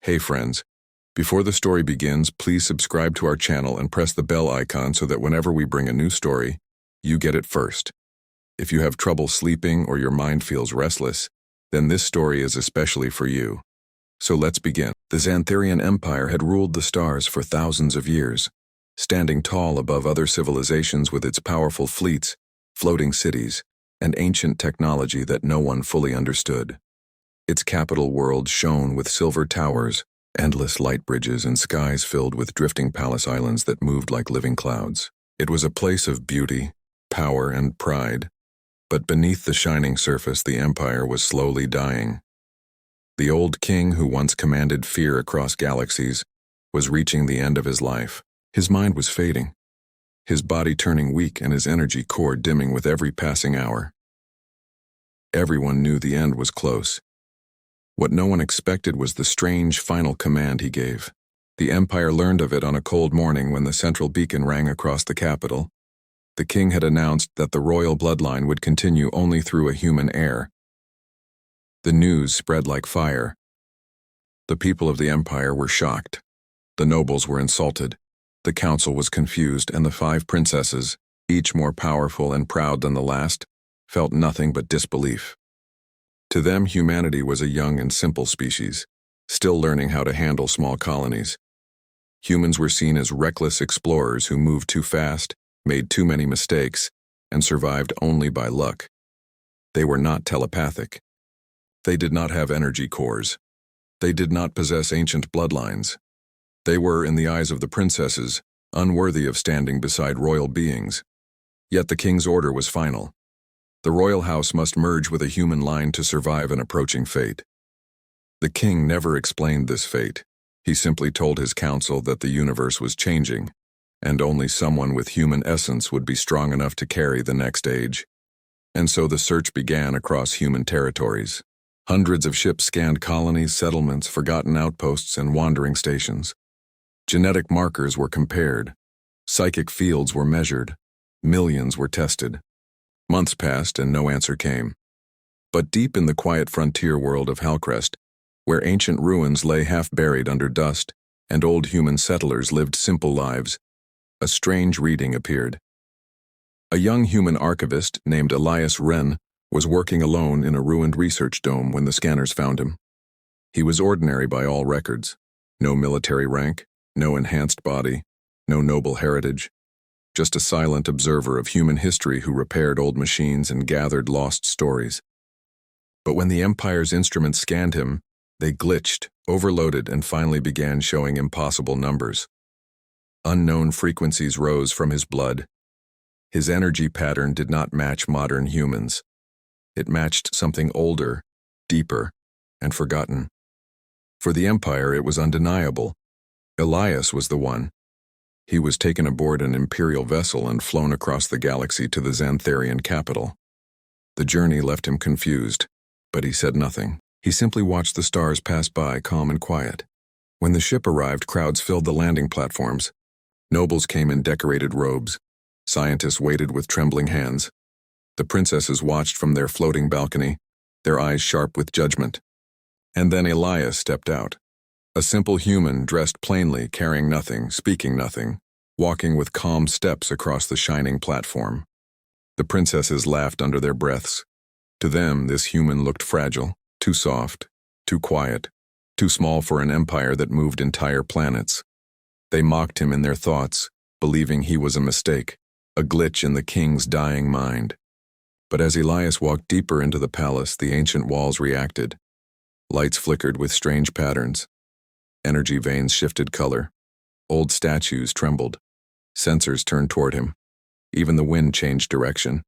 Hey friends, before the story begins, please subscribe to our channel and press the bell icon so that whenever we bring a new story, you get it first. If you have trouble sleeping or your mind feels restless, then this story is especially for you. So let's begin. The Xantharian Empire had ruled the stars for thousands of years, standing tall above other civilizations with its powerful fleets, floating cities, and ancient technology that no one fully understood. Its capital world shone with silver towers, endless light bridges, and skies filled with drifting palace islands that moved like living clouds. It was a place of beauty, power, and pride, but beneath the shining surface the empire was slowly dying. The old king who once commanded fear across galaxies was reaching the end of his life. His mind was fading, his body turning weak and his energy core dimming with every passing hour. Everyone knew the end was close. What no one expected was the strange final command he gave. The empire learned of it on a cold morning when the central beacon rang across the capital. The king had announced that the royal bloodline would continue only through a human heir. The news spread like fire. The people of the empire were shocked. The nobles were insulted. The council was confused, and the 5 princesses, each more powerful and proud than the last, felt nothing but disbelief. To them, humanity was a young and simple species, still learning how to handle small colonies. Humans were seen as reckless explorers who moved too fast, made too many mistakes, and survived only by luck. They were not telepathic. They did not have energy cores. They did not possess ancient bloodlines. They were, in the eyes of the princesses, unworthy of standing beside royal beings. Yet the king's order was final. The royal house must merge with a human line to survive an approaching fate. The king never explained this fate. He simply told his council that the universe was changing, and only someone with human essence would be strong enough to carry the next age. And so the search began across human territories. Hundreds of ships scanned colonies, settlements, forgotten outposts, and wandering stations. Genetic markers were compared. Psychic fields were measured. Millions were tested. Months passed and no answer came. But deep in the quiet frontier world of Halcrest, where ancient ruins lay half buried under dust and old human settlers lived simple lives, a strange reading appeared. A young human archivist named Elias Wren was working alone in a ruined research dome when the scanners found him. He was ordinary by all records. No military rank, no enhanced body, no noble heritage. Just a silent observer of human history who repaired old machines and gathered lost stories. But when the Empire's instruments scanned him, they glitched, overloaded, and finally began showing impossible numbers. Unknown frequencies rose from his blood. His energy pattern did not match modern humans. It matched something older, deeper, and forgotten. For the Empire, it was undeniable. Elias was the one. He was taken aboard an imperial vessel and flown across the galaxy to the Xantharian capital. The journey left him confused, but he said nothing. He simply watched the stars pass by, calm and quiet. When the ship arrived, crowds filled the landing platforms. Nobles came in decorated robes. Scientists waited with trembling hands. The princesses watched from their floating balcony, their eyes sharp with judgment. And then Elias stepped out. A simple human dressed plainly, carrying nothing, speaking nothing, walking with calm steps across the shining platform. The princesses laughed under their breaths. To them, this human looked fragile, too soft, too quiet, too small for an empire that moved entire planets. They mocked him in their thoughts, believing he was a mistake, a glitch in the king's dying mind. But as Elias walked deeper into the palace, the ancient walls reacted. Lights flickered with strange patterns. Energy veins shifted color. Old statues trembled. Sensors turned toward him. Even the wind changed direction.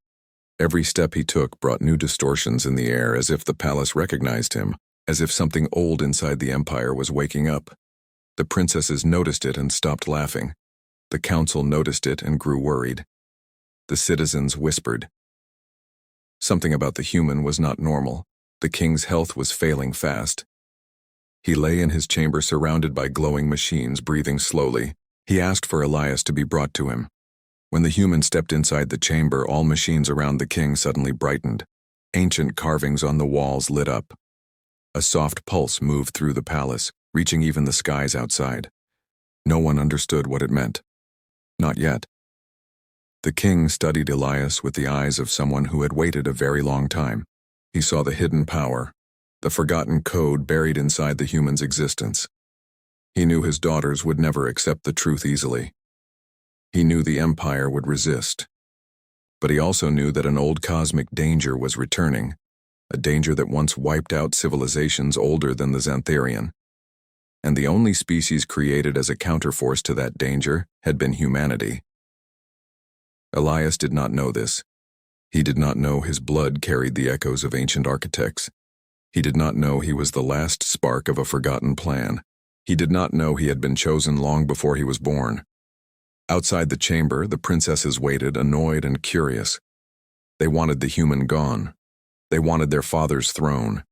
Every step he took brought new distortions in the air, as if the palace recognized him, as if something old inside the empire was waking up. The princesses noticed it and stopped laughing. The council noticed it and grew worried. The citizens whispered. Something about the human was not normal. The king's health was failing fast. He lay in his chamber surrounded by glowing machines, breathing slowly. He asked for Elias to be brought to him. When the human stepped inside the chamber, all machines around the king suddenly brightened. Ancient carvings on the walls lit up. A soft pulse moved through the palace, reaching even the skies outside. No one understood what it meant. Not yet. The king studied Elias with the eyes of someone who had waited a very long time. He saw the hidden power, the forgotten code buried inside the human's existence. He knew his daughters would never accept the truth easily. He knew the Empire would resist. But he also knew that an old cosmic danger was returning, a danger that once wiped out civilizations older than the Xantharian. And the only species created as a counterforce to that danger had been humanity. Elias did not know this. He did not know his blood carried the echoes of ancient architects. He did not know he was the last spark of a forgotten plan. He did not know he had been chosen long before he was born. Outside the chamber, the princesses waited, annoyed and curious. They wanted the human gone. They wanted their father's throne.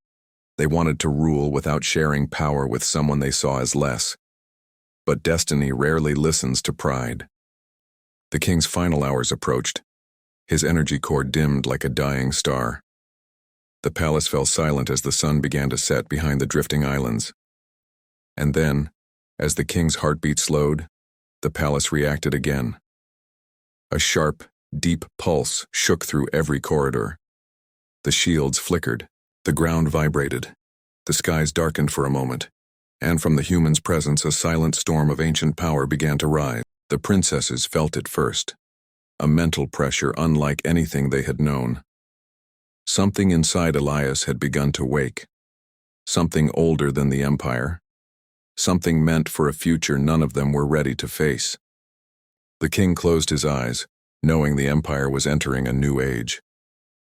They wanted to rule without sharing power with someone they saw as less. But destiny rarely listens to pride. The king's final hours approached. His energy core dimmed like a dying star. The palace fell silent as the sun began to set behind the drifting islands. And then, as the king's heartbeat slowed, the palace reacted again. A sharp, deep pulse shook through every corridor. The shields flickered, the ground vibrated, the skies darkened for a moment, and from the human's presence a silent storm of ancient power began to rise. The princesses felt it first, a mental pressure unlike anything they had known. Something inside Elias had begun to wake, something older than the Empire, something meant for a future none of them were ready to face. The king closed his eyes, knowing the Empire was entering a new age.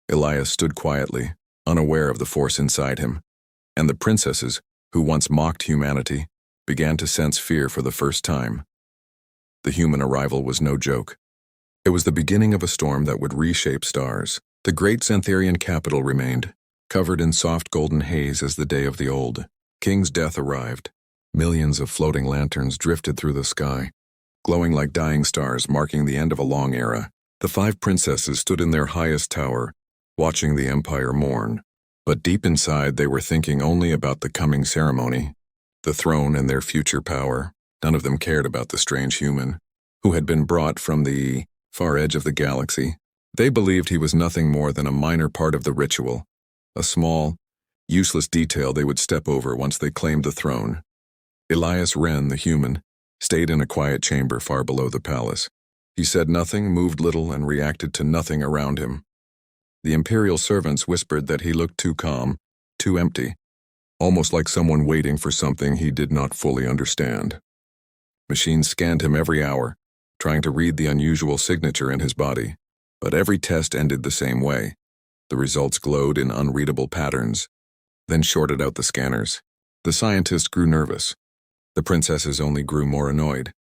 Elias stood quietly, unaware of the force inside him, and the princesses, who once mocked humanity, began to sense fear for the first time. The human arrival was no joke. It was the beginning of a storm that would reshape stars. The great Xantharian capital remained, covered in soft golden haze as the day of the old king's death arrived. Millions of floating lanterns drifted through the sky, glowing like dying stars marking the end of a long era. The 5 princesses stood in their highest tower, watching the Empire mourn. But deep inside they were thinking only about the coming ceremony, the throne and their future power. None of them cared about the strange human, who had been brought from the far edge of the galaxy. They believed he was nothing more than a minor part of the ritual, a small, useless detail they would step over once they claimed the throne. Elias Wren, the human, stayed in a quiet chamber far below the palace. He said nothing, moved little, and reacted to nothing around him. The imperial servants whispered that he looked too calm, too empty, almost like someone waiting for something he did not fully understand. Machines scanned him every hour, trying to read the unusual signature in his body. But every test ended the same way. The results glowed in unreadable patterns, then shorted out the scanners. The scientists grew nervous. The princesses only grew more annoyed.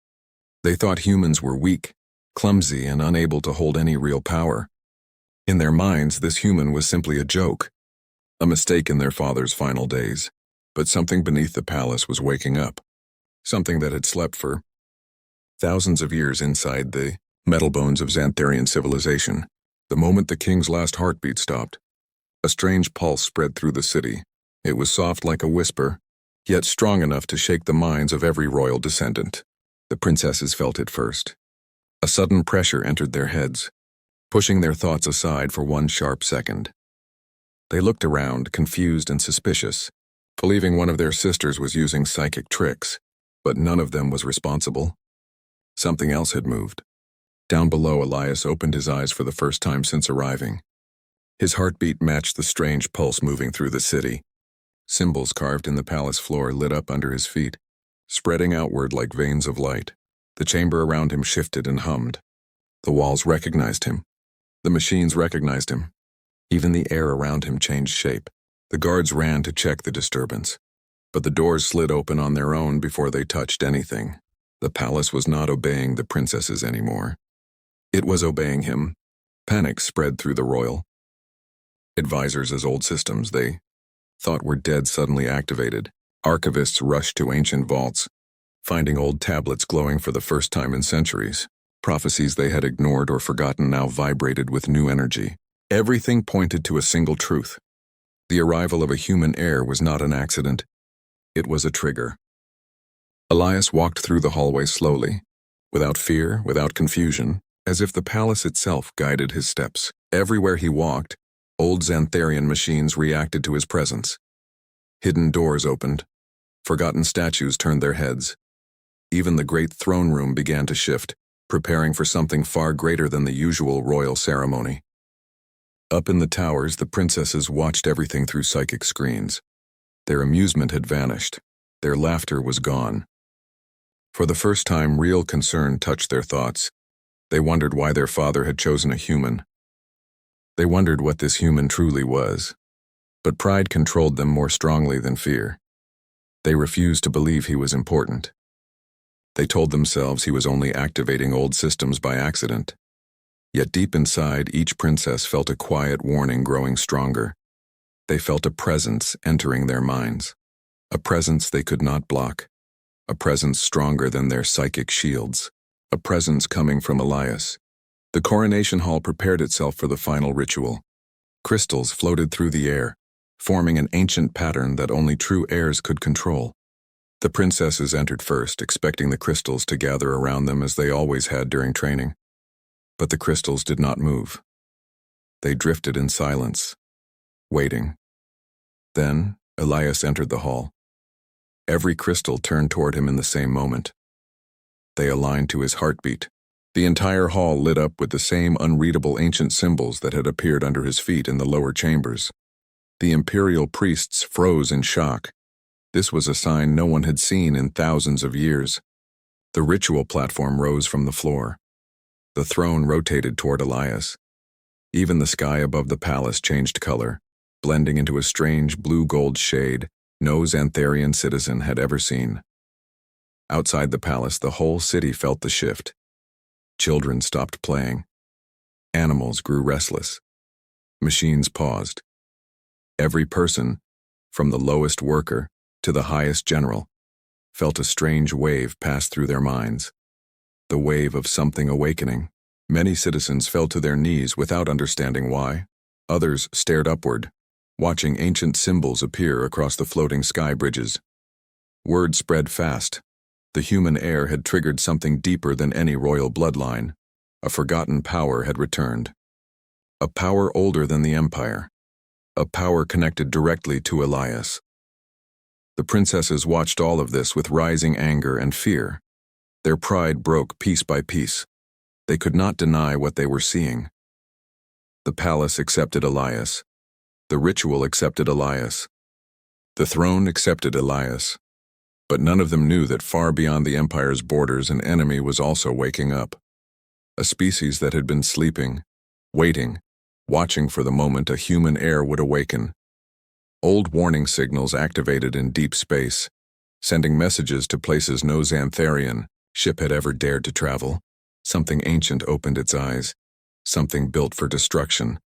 They thought humans were weak, clumsy, and unable to hold any real power. In their minds, this human was simply a joke, a mistake in their father's final days. But something beneath the palace was waking up, something that had slept for thousands of years inside the metal bones of Xantharian civilization. The moment the king's last heartbeat stopped, a strange pulse spread through the city. It was soft like a whisper, yet strong enough to shake the minds of every royal descendant. The princesses felt it first. A sudden pressure entered their heads, pushing their thoughts aside for one sharp second. They looked around, confused and suspicious, believing one of their sisters was using psychic tricks, but none of them was responsible. Something else had moved. Down below, Elias opened his eyes for the first time since arriving. His heartbeat matched the strange pulse moving through the city. Symbols carved in the palace floor lit up under his feet, spreading outward like veins of light. The chamber around him shifted and hummed. The walls recognized him. The machines recognized him. Even the air around him changed shape. The guards ran to check the disturbance, but the doors slid open on their own before they touched anything. The palace was not obeying the princesses anymore. It was obeying him. Panic spread through the royal advisors as old systems they thought were dead suddenly activated. Archivists rushed to ancient vaults, finding old tablets glowing for the first time in centuries. Prophecies they had ignored or forgotten now vibrated with new energy. Everything pointed to a single truth. The arrival of a human heir was not an accident. It was a trigger. Elias walked through the hallway slowly, without fear, without confusion, as if the palace itself guided his steps. Everywhere he walked, old Xantharian machines reacted to his presence. Hidden doors opened. Forgotten statues turned their heads. Even the great throne room began to shift, preparing for something far greater than the usual royal ceremony. Up in the towers, the princesses watched everything through psychic screens. Their amusement had vanished. Their laughter was gone. For the first time, real concern touched their thoughts. They wondered why their father had chosen a human. They wondered what this human truly was. But pride controlled them more strongly than fear. They refused to believe he was important. They told themselves he was only activating old systems by accident. Yet deep inside, each princess felt a quiet warning growing stronger. They felt a presence entering their minds. A presence they could not block. A presence stronger than their psychic shields. A presence coming from Elias. The coronation hall prepared itself for the final ritual. Crystals floated through the air, forming an ancient pattern that only true heirs could control. The princesses entered first, expecting the crystals to gather around them as they always had during training. But the crystals did not move. They drifted in silence, waiting. Then, Elias entered the hall. Every crystal turned toward him in the same moment. They aligned to his heartbeat. The entire hall lit up with the same unreadable ancient symbols that had appeared under his feet in the lower chambers. The imperial priests froze in shock. This was a sign no one had seen in thousands of years. The ritual platform rose from the floor. The throne rotated toward Elias. Even the sky above the palace changed color, blending into a strange blue-gold shade no Xantharian citizen had ever seen. Outside the palace, the whole city felt the shift. Children stopped playing. Animals grew restless. Machines paused. Every person, from the lowest worker to the highest general, felt a strange wave pass through their minds. The wave of something awakening. Many citizens fell to their knees without understanding why. Others stared upward, watching ancient symbols appear across the floating sky bridges. Word spread fast. The human heir had triggered something deeper than any royal bloodline. A forgotten power had returned. A power older than the empire. A power connected directly to Elias. The princesses watched all of this with rising anger and fear. Their pride broke piece by piece. They could not deny what they were seeing. The palace accepted Elias. The ritual accepted Elias. The throne accepted Elias. But none of them knew that far beyond the empire's borders an enemy was also waking up. A species that had been sleeping, waiting, watching for the moment a human heir would awaken. Old warning signals activated in deep space, sending messages to places no Xantharian ship had ever dared to travel. Something ancient opened its eyes, something built for destruction.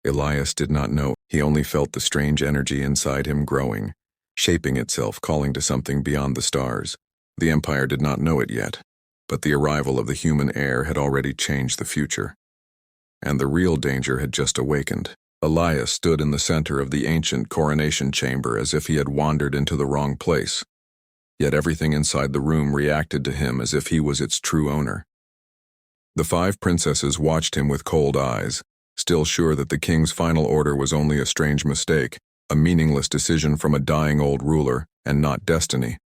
Elias did not know. He only felt the strange energy inside him growing, shaping itself, calling to something beyond the stars. The Empire did not know it yet, but the arrival of the human heir had already changed the future. And the real danger had just awakened. Elias stood in the center of the ancient coronation chamber as if he had wandered into the wrong place. Yet everything inside the room reacted to him as if he was its true owner. The 5 princesses watched him with cold eyes, still sure that the king's final order was only a strange mistake, a meaningless decision from a dying old ruler, and not destiny.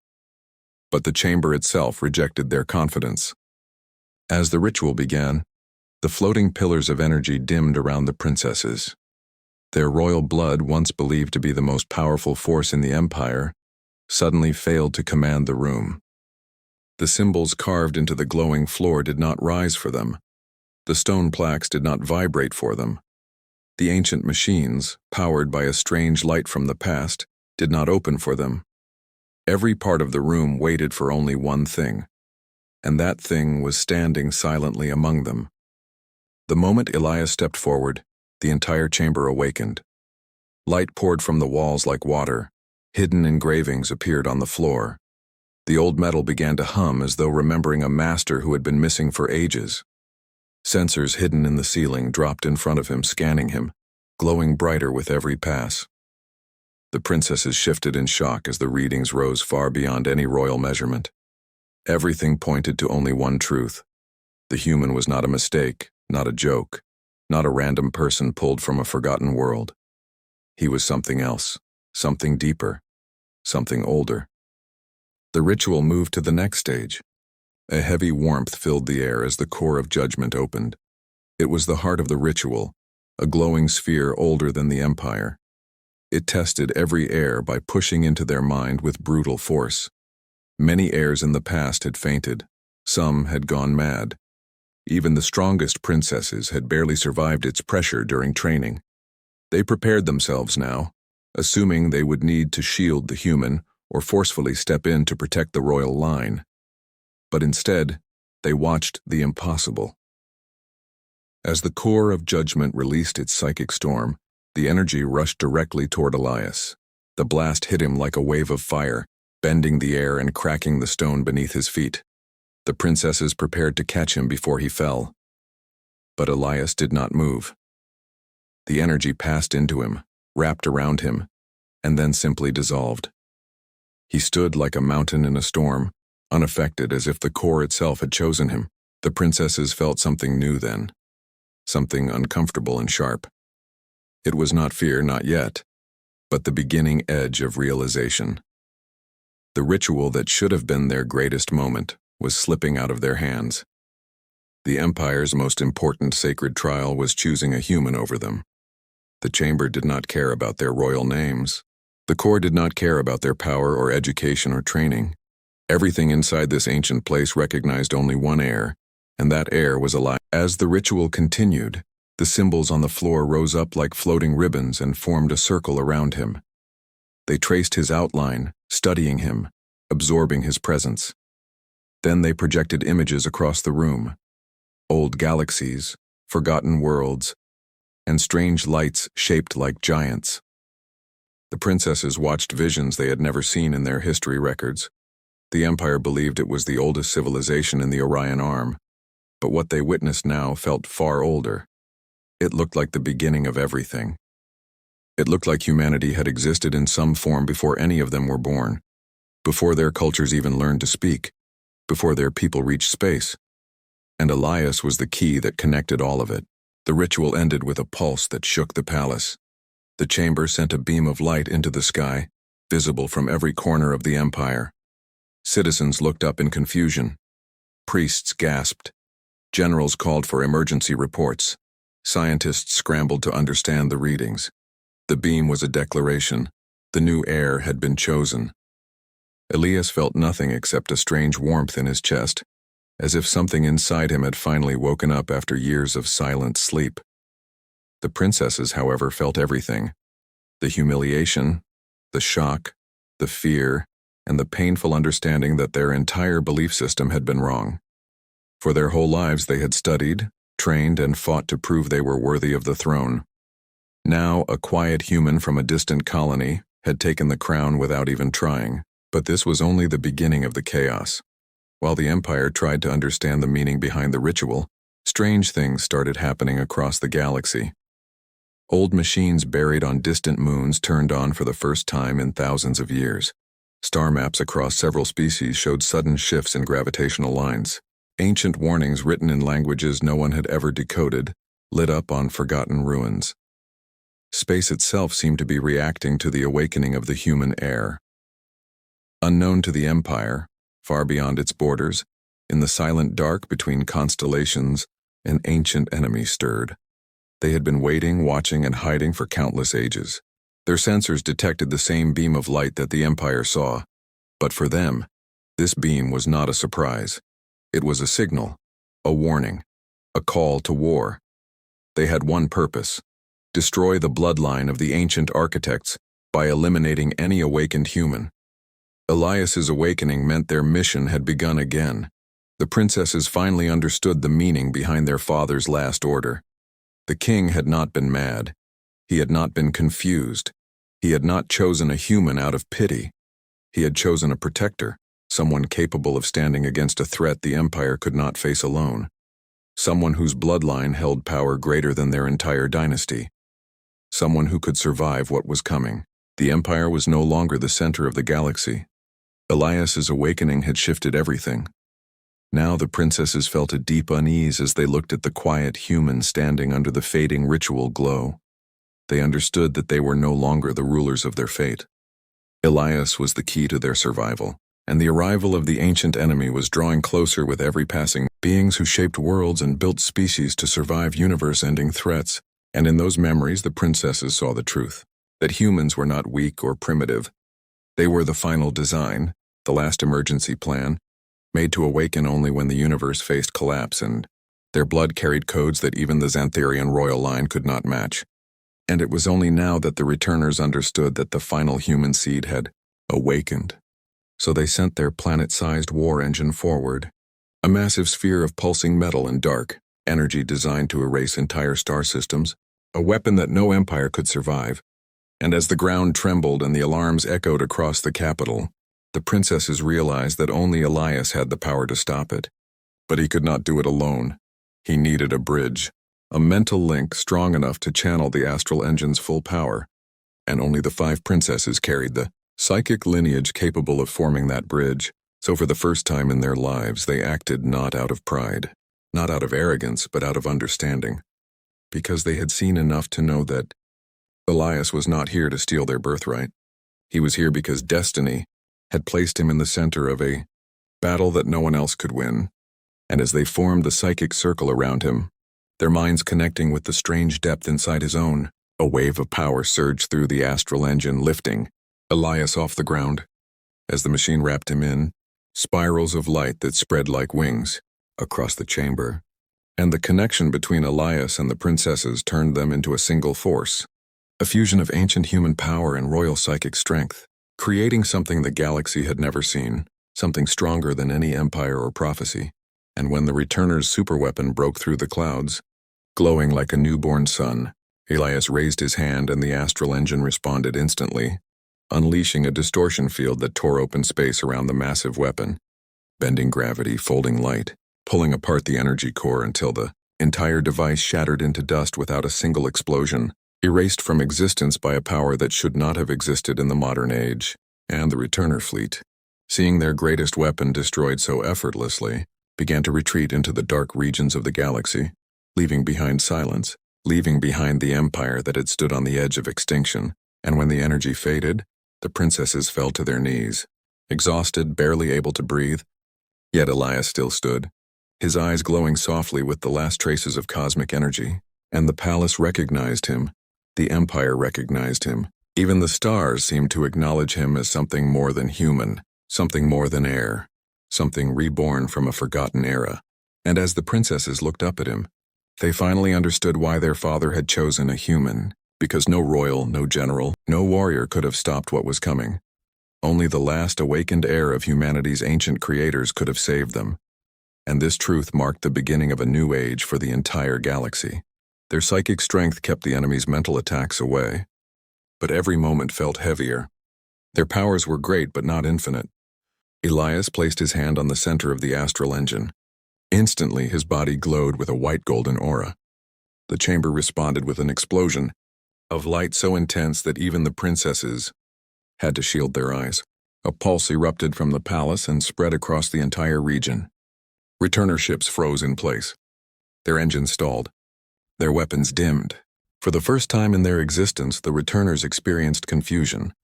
But the chamber itself rejected their confidence. As the ritual began, the floating pillars of energy dimmed around the princesses. Their royal blood, once believed to be the most powerful force in the empire, suddenly failed to command the room. The symbols carved into the glowing floor did not rise for them. The stone plaques did not vibrate for them. The ancient machines, powered by a strange light from the past, did not open for them. Every part of the room waited for only one thing, and that thing was standing silently among them. The moment Elias stepped forward, the entire chamber awakened. Light poured from the walls like water. Hidden engravings appeared on the floor. The old metal began to hum as though remembering a master who had been missing for ages. Sensors hidden in the ceiling dropped in front of him, scanning him, glowing brighter with every pass. The princesses shifted in shock as the readings rose far beyond any royal measurement. Everything pointed to only one truth. The human was not a mistake, not a joke, not a random person pulled from a forgotten world. He was something else, something deeper, something older. The ritual moved to the next stage. A heavy warmth filled the air as the core of judgment opened. It was the heart of the ritual, a glowing sphere older than the Empire. It tested every heir by pushing into their mind with brutal force. Many heirs in the past had fainted. Some had gone mad. Even the strongest princesses had barely survived its pressure during training. They prepared themselves now, assuming they would need to shield the human or forcefully step in to protect the royal line. But instead, they watched the impossible. As the core of judgment released its psychic storm, the energy rushed directly toward Elias. The blast hit him like a wave of fire, bending the air and cracking the stone beneath his feet. The princesses prepared to catch him before he fell. But Elias did not move. The energy passed into him, wrapped around him, and then simply dissolved. He stood like a mountain in a storm, unaffected as if the core itself had chosen him. The princesses felt something new then, something uncomfortable and sharp. It was not fear, not yet, but the beginning edge of realization. The ritual that should have been their greatest moment was slipping out of their hands. The Empire's most important sacred trial was choosing a human over them. The chamber did not care about their royal names. The core did not care about their power or education or training. Everything inside this ancient place recognized only one heir, and that heir was Elias. As the ritual continued, the symbols on the floor rose up like floating ribbons and formed a circle around him. They traced his outline, studying him, absorbing his presence. Then they projected images across the room. Old galaxies, forgotten worlds, and strange lights shaped like giants. The princesses watched visions they had never seen in their history records. The Empire believed it was the oldest civilization in the Orion Arm, but what they witnessed now felt far older. It looked like the beginning of everything. It looked like humanity had existed in some form before any of them were born, before their cultures even learned to speak, before their people reached space. And Elias was the key that connected all of it. The ritual ended with a pulse that shook the palace. The chamber sent a beam of light into the sky, visible from every corner of the Empire. Citizens looked up in confusion. Priests gasped. Generals called for emergency reports. Scientists scrambled to understand the readings. The beam was a declaration. The new heir had been chosen. Elias felt nothing except a strange warmth in his chest, as if something inside him had finally woken up after years of silent sleep. The princesses, however, felt everything. The humiliation, the shock, the fear, and the painful understanding that their entire belief system had been wrong. For their whole lives they had studied, trained, and fought to prove they were worthy of the throne. Now, a quiet human from a distant colony had taken the crown without even trying. But this was only the beginning of the chaos. While the Empire tried to understand the meaning behind the ritual, strange things started happening across the galaxy. Old machines buried on distant moons turned on for the first time in thousands of years. Star maps across several species showed sudden shifts in gravitational lines. Ancient warnings written in languages no one had ever decoded lit up on forgotten ruins. Space itself seemed to be reacting to the awakening of the human heir. Unknown to the Empire, far beyond its borders, in the silent dark between constellations, an ancient enemy stirred. They had been waiting, watching, and hiding for countless ages. Their sensors detected the same beam of light that the Empire saw. But for them, this beam was not a surprise. It was a signal, a warning, a call to war. They had one purpose: destroy the bloodline of the ancient architects by eliminating any awakened human. Elias's awakening meant their mission had begun again. The princesses finally understood the meaning behind their father's last order. The king had not been mad. He had not been confused. He had not chosen a human out of pity. He had chosen a protector, someone capable of standing against a threat the Empire could not face alone. Someone whose bloodline held power greater than their entire dynasty. Someone who could survive what was coming. The Empire was no longer the center of the galaxy. Elias's awakening had shifted everything. Now the princesses felt a deep unease as they looked at the quiet human standing under the fading ritual glow. They understood that they were no longer the rulers of their fate. Elias was the key to their survival, and the arrival of the ancient enemy was drawing closer with every passing. Beings who shaped worlds and built species to survive universe-ending threats, and in those memories the princesses saw the truth, that humans were not weak or primitive. They were the final design, the last emergency plan, made to awaken only when the universe faced collapse, and their blood carried codes that even the Xantharian royal line could not match. And it was only now that the returners understood that the final human seed had awakened. So they sent their planet-sized war engine forward, a massive sphere of pulsing metal and dark energy designed to erase entire star systems, a weapon that no empire could survive. And as the ground trembled and the alarms echoed across the capital, the princesses realized that only Elias had the power to stop it. But he could not do it alone. He needed a bridge, a mental link strong enough to channel the astral engine's full power, and only the 5 princesses carried the psychic lineage capable of forming that bridge. So for the first time in their lives, they acted not out of pride, not out of arrogance, but out of understanding, because they had seen enough to know that Elias was not here to steal their birthright. He was here because destiny had placed him in the center of a battle that no one else could win. And as they formed the psychic circle around him, their minds connecting with the strange depth inside his own, a wave of power surged through the astral engine, lifting Elias off the ground. As the machine wrapped him in, spirals of light that spread like wings across the chamber, and the connection between Elias and the princesses turned them into a single force, a fusion of ancient human power and royal psychic strength, creating something the galaxy had never seen, something stronger than any empire or prophecy. And when the returner's superweapon broke through the clouds, glowing like a newborn sun, Elias raised his hand and the astral engine responded instantly, unleashing a distortion field that tore open space around the massive weapon, bending gravity, folding light, pulling apart the energy core until the entire device shattered into dust without a single explosion, erased from existence by a power that should not have existed in the modern age. And the returner fleet, seeing their greatest weapon destroyed so effortlessly, began to retreat into the dark regions of the galaxy, leaving behind silence, leaving behind the empire that had stood on the edge of extinction. And when the energy faded, the princesses fell to their knees, exhausted, barely able to breathe. Yet Elias still stood, his eyes glowing softly with the last traces of cosmic energy. And the palace recognized him. The empire recognized him. Even the stars seemed to acknowledge him as something more than human, something more than air, something reborn from a forgotten era. And as the princesses looked up at him, they finally understood why their father had chosen a human, because no royal, no general, no warrior could have stopped what was coming. Only the last awakened heir of humanity's ancient creators could have saved them. And this truth marked the beginning of a new age for the entire galaxy. Their psychic strength kept the enemy's mental attacks away, but every moment felt heavier. Their powers were great but not infinite. Elias placed his hand on the center of the astral engine. Instantly, his body glowed with a white-golden aura. The chamber responded with an explosion of light so intense that even the princesses had to shield their eyes. A pulse erupted from the palace and spread across the entire region. Returner ships froze in place. Their engines stalled. Their weapons dimmed. For the first time in their existence, the returners experienced confusion.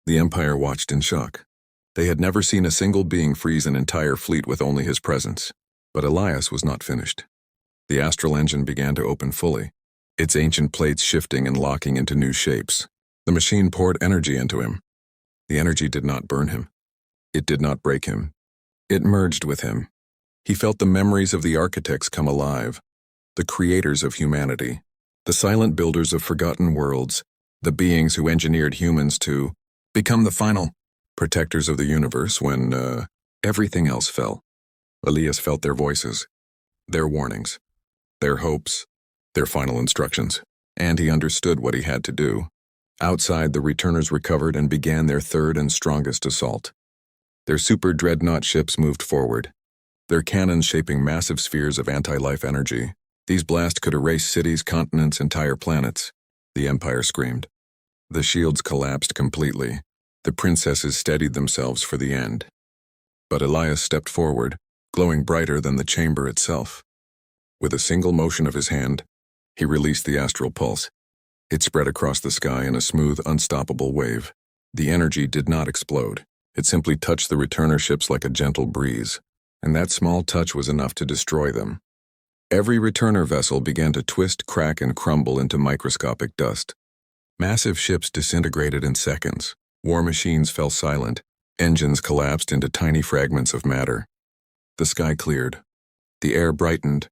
The Empire watched in shock. They had never seen a single being freeze an entire fleet with only his presence. But Elias was not finished. The astral engine began to open fully, its ancient plates shifting and locking into new shapes. The machine poured energy into him. The energy did not burn him. It did not break him. It merged with him. He felt the memories of the architects come alive, the creators of humanity, the silent builders of forgotten worlds, the beings who engineered humans to become the final protectors of the universe when everything else fell. Elias felt their voices, their warnings, their hopes, their final instructions, and he understood what he had to do. Outside, the returners recovered and began their third and strongest assault. Their super dreadnought ships moved forward, their cannons shaping massive spheres of anti-life energy. These blasts could erase cities, continents, entire planets. The Empire screamed. The shields collapsed completely, The princesses steadied themselves for the end. But Elias stepped forward, glowing brighter than the chamber itself. With a single motion of his hand, he released the astral pulse. It spread across the sky in a smooth, unstoppable wave. The energy did not explode. It simply touched the returner ships like a gentle breeze, and that small touch was enough to destroy them. Every returner vessel began to twist, crack, and crumble into microscopic dust. Massive ships disintegrated in seconds. War machines fell silent. Engines collapsed into tiny fragments of matter. The sky cleared. The air brightened.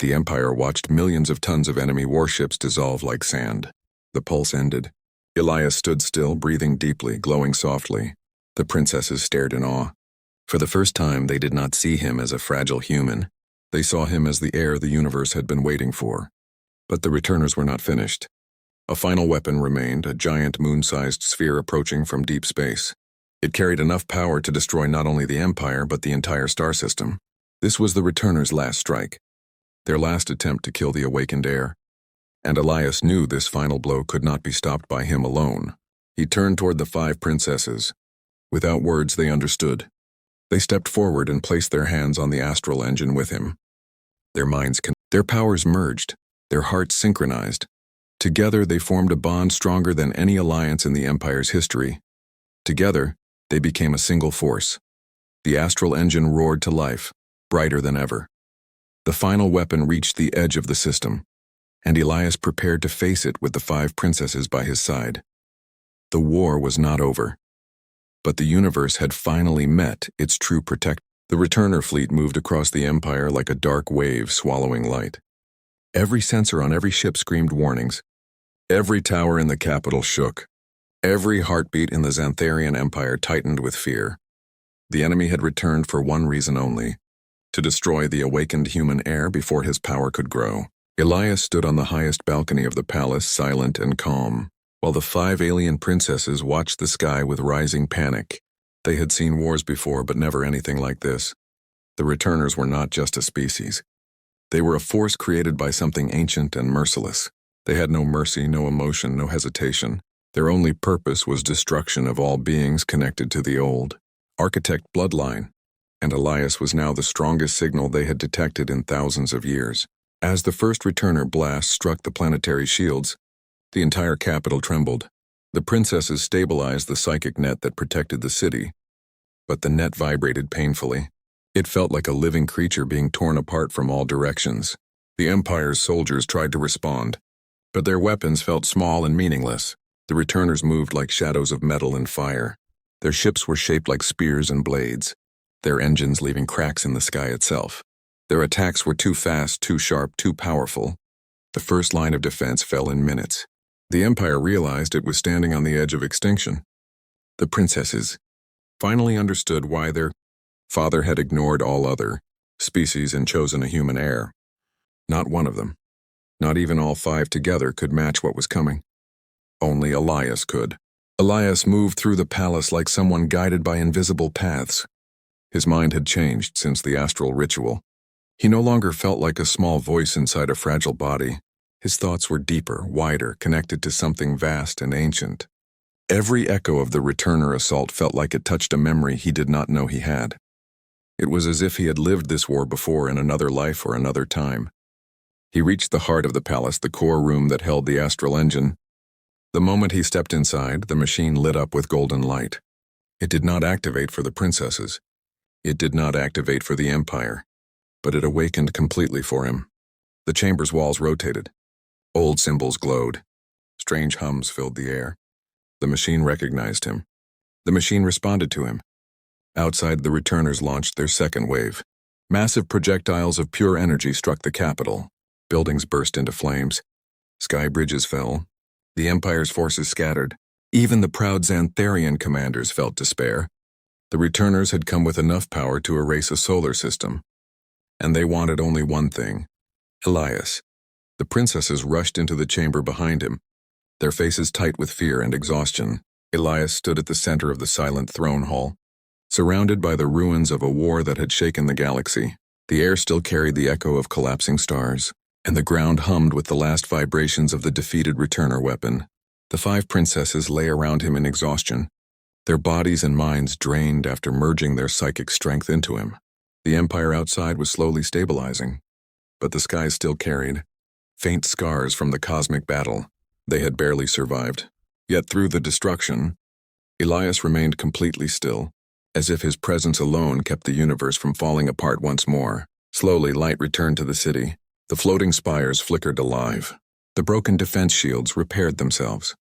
The Empire watched millions of tons of enemy warships dissolve like sand. The pulse ended. Elias stood still, breathing deeply, glowing softly. The princesses stared in awe. For the first time, they did not see him as a fragile human. They saw him as the heir the universe had been waiting for. But the returners were not finished. A final weapon remained, a giant moon-sized sphere approaching from deep space. It carried enough power to destroy not only the Empire, but the entire star system. This was the returners' last strike, their last attempt to kill the awakened heir. And Elias knew this final blow could not be stopped by him alone. He turned toward the 5 princesses. Without words, they understood. They stepped forward and placed their hands on the astral engine with him. Their powers merged, their hearts synchronized. Together, they formed a bond stronger than any alliance in the Empire's history. Together, they became a single force. The astral engine roared to life, brighter than ever. The final weapon reached the edge of the system, and Elias prepared to face it with the 5 princesses by his side. The war was not over, but the universe had finally met its true protector. The returner fleet moved across the Empire like a dark wave swallowing light. Every sensor on every ship screamed warnings. Every tower in the capital shook. Every heartbeat in the Xantharian Empire tightened with fear. The enemy had returned for one reason only: to destroy the awakened human heir before his power could grow. Elias stood on the highest balcony of the palace, silent and calm, while the 5 alien princesses watched the sky with rising panic. They had seen wars before, but never anything like this. The returners were not just a species. They were a force created by something ancient and merciless. They had no mercy, no emotion, no hesitation. Their only purpose was destruction of all beings connected to the old architect bloodline, and Elias was now the strongest signal they had detected in thousands of years. As the first returner blast struck the planetary shields, the entire capital trembled. The princesses stabilized the psychic net that protected the city, but the net vibrated painfully. It felt like a living creature being torn apart from all directions. The Empire's soldiers tried to respond, but their weapons felt small and meaningless. The returners moved like shadows of metal and fire. Their ships were shaped like spears and blades, their engines leaving cracks in the sky itself. Their attacks were too fast, too sharp, too powerful. The first line of defense fell in minutes. The Empire realized it was standing on the edge of extinction. The princesses finally understood why their father had ignored all other species and chosen a human heir. Not one of them, not even all 5 together, could match what was coming. Only Elias could. Elias moved through the palace like someone guided by invisible paths. His mind had changed since the astral ritual. He no longer felt like a small voice inside a fragile body. His thoughts were deeper, wider, connected to something vast and ancient. Every echo of the returner assault felt like it touched a memory he did not know he had. It was as if he had lived this war before in another life or another time. He reached the heart of the palace, the core room that held the astral engine. The moment he stepped inside, the machine lit up with golden light. It did not activate for the princesses. It did not activate for the Empire, but it awakened completely for him. The chamber's walls rotated. Old symbols glowed. Strange hums filled the air. The machine recognized him. The machine responded to him. Outside, the returners launched their second wave. Massive projectiles of pure energy struck the capital. Buildings burst into flames. Sky bridges fell. The Empire's forces scattered. Even the proud Xantharian commanders felt despair. The returners had come with enough power to erase a solar system. And they wanted only one thing: Elias. The princesses rushed into the chamber behind him, their faces tight with fear and exhaustion. Elias stood at the center of the silent throne hall, surrounded by the ruins of a war that had shaken the galaxy. The air still carried the echo of collapsing stars, and the ground hummed with the last vibrations of the defeated returner weapon. The 5 princesses lay around him in exhaustion, their bodies and minds drained after merging their psychic strength into him. The empire outside was slowly stabilizing, but the sky still carried faint scars from the cosmic battle. They had barely survived. Yet through the destruction, Elias remained completely still, as if his presence alone kept the universe from falling apart once more. Slowly, light returned to the city. The floating spires flickered alive. The broken defense shields repaired themselves.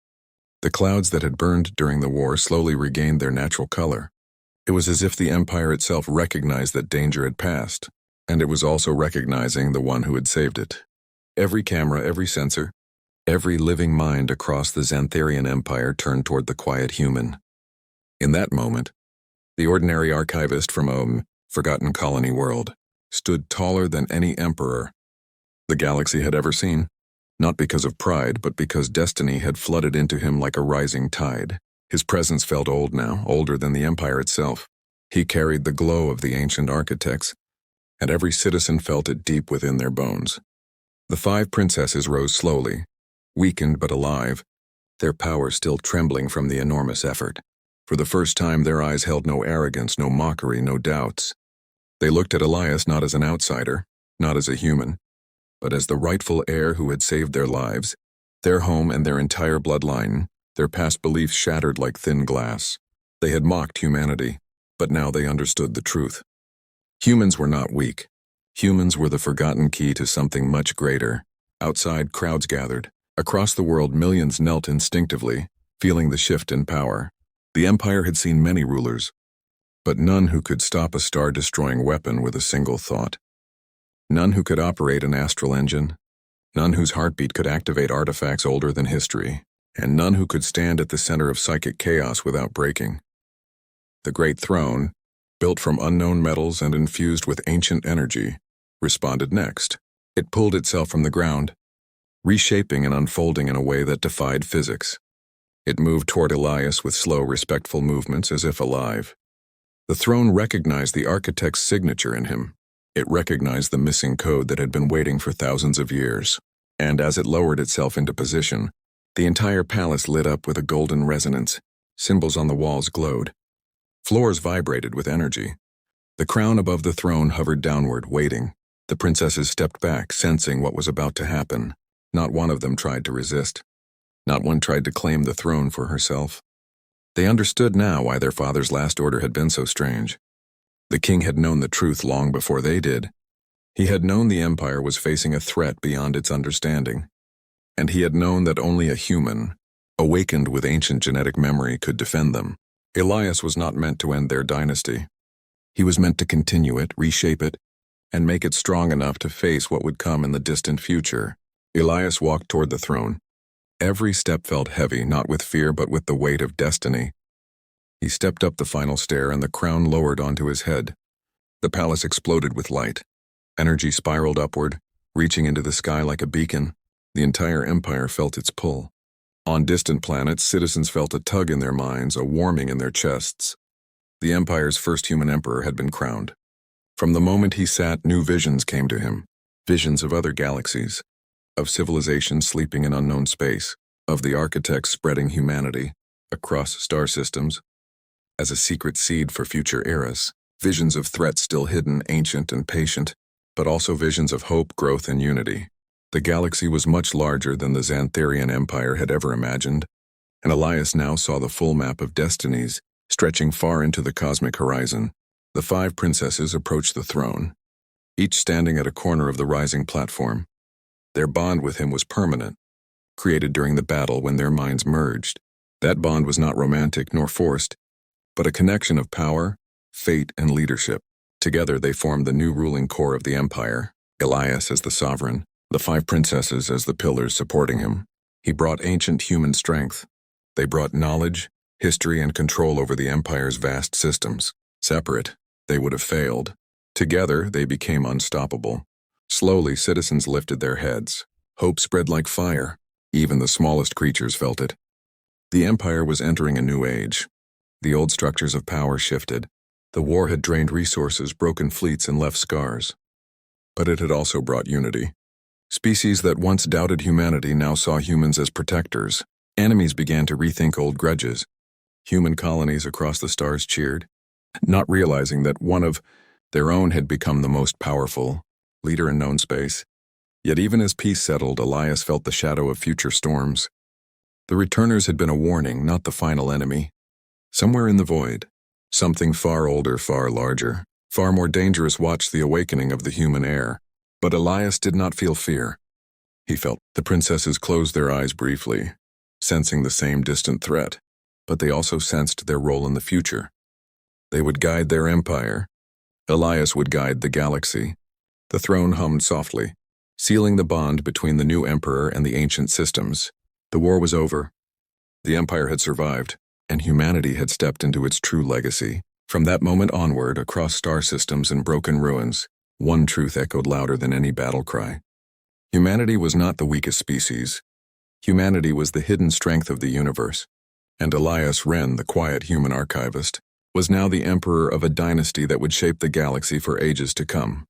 The clouds that had burned during the war slowly regained their natural color. It was as if the empire itself recognized that danger had passed, and it was also recognizing the one who had saved it. Every camera, every sensor, every living mind across the Xantharian Empire turned toward the quiet human. In that moment, the ordinary archivist from a forgotten colony world stood taller than any emperor the galaxy had ever seen, not because of pride, but because destiny had flooded into him like a rising tide. His presence felt old now, older than the empire itself. He carried the glow of the ancient architects, and every citizen felt it deep within their bones. The 5 princesses rose slowly, weakened but alive, their power still trembling from the enormous effort. For the first time, their eyes held no arrogance, no mockery, no doubts. They looked at Elias not as an outsider, not as a human, but as the rightful heir who had saved their lives, their home and their entire bloodline, their past beliefs shattered like thin glass. They had mocked humanity, but now they understood the truth. Humans were not weak. Humans were the forgotten key to something much greater. Outside, crowds gathered. Across the world, millions knelt instinctively, feeling the shift in power. The Empire had seen many rulers, but none who could stop a star-destroying weapon with a single thought. None who could operate an astral engine. None whose heartbeat could activate artifacts older than history. And none who could stand at the center of psychic chaos without breaking. The Great Throne, built from unknown metals and infused with ancient energy, responded next. It pulled itself from the ground, reshaping and unfolding in a way that defied physics. It moved toward Elias with slow, respectful movements as if alive. The throne recognized the architect's signature in him. It recognized the missing code that had been waiting for thousands of years. And as it lowered itself into position, the entire palace lit up with a golden resonance. Symbols on the walls glowed. Floors vibrated with energy. The crown above the throne hovered downward, waiting. The princesses stepped back, sensing what was about to happen. Not one of them tried to resist. Not one tried to claim the throne for herself. They understood now why their father's last order had been so strange. The king had known the truth long before they did. He had known the empire was facing a threat beyond its understanding. And he had known that only a human, awakened with ancient genetic memory, could defend them. Elias was not meant to end their dynasty. He was meant to continue it, reshape it, and make it strong enough to face what would come in the distant future. Elias walked toward the throne. Every step felt heavy, not with fear but with the weight of destiny. He stepped up the final stair and the crown lowered onto his head. The palace exploded with light. Energy spiraled upward, reaching into the sky like a beacon. The entire empire felt its pull. On distant planets, citizens felt a tug in their minds, a warming in their chests. The empire's first human emperor had been crowned. From the moment he sat, new visions came to him. Visions of other galaxies, of civilizations sleeping in unknown space, of the architects spreading humanity across star systems as a secret seed for future eras. Visions of threats still hidden, ancient and patient, but also visions of hope, growth, and unity. The galaxy was much larger than the Xantharian Empire had ever imagined, and Elias now saw the full map of destinies stretching far into the cosmic horizon. The 5 princesses approached the throne, each standing at a corner of the rising platform. Their bond with him was permanent, created during the battle when their minds merged. That bond was not romantic nor forced, but a connection of power, fate, and leadership. Together they formed the new ruling core of the empire, Elias as the sovereign, the 5 princesses as the pillars supporting him. He brought ancient human strength. They brought knowledge, history, and control over the empire's vast systems. Separate, they would have failed. Together, they became unstoppable. Slowly, citizens lifted their heads. Hope spread like fire. Even the smallest creatures felt it. The empire was entering a new age. The old structures of power shifted. The war had drained resources, broken fleets, and left scars. But it had also brought unity. Species that once doubted humanity now saw humans as protectors. Enemies began to rethink old grudges. Human colonies across the stars cheered, not realizing that one of their own had become the most powerful leader in known space. Yet even as peace settled, Elias felt the shadow of future storms. The returners had been a warning, not the final enemy. Somewhere in the void, something far older, far larger, far more dangerous watched the awakening of the human heir. But Elias did not feel fear. He felt the princesses close their eyes briefly, sensing the same distant threat, but they also sensed their role in the future. They would guide their empire. Elias would guide the galaxy. The throne hummed softly, sealing the bond between the new emperor and the ancient systems. The war was over. The empire had survived, and humanity had stepped into its true legacy. From that moment onward, across star systems and broken ruins, one truth echoed louder than any battle cry. Humanity was not the weakest species. Humanity was the hidden strength of the universe. And Elias Wren, the quiet human archivist, was now the emperor of a dynasty that would shape the galaxy for ages to come.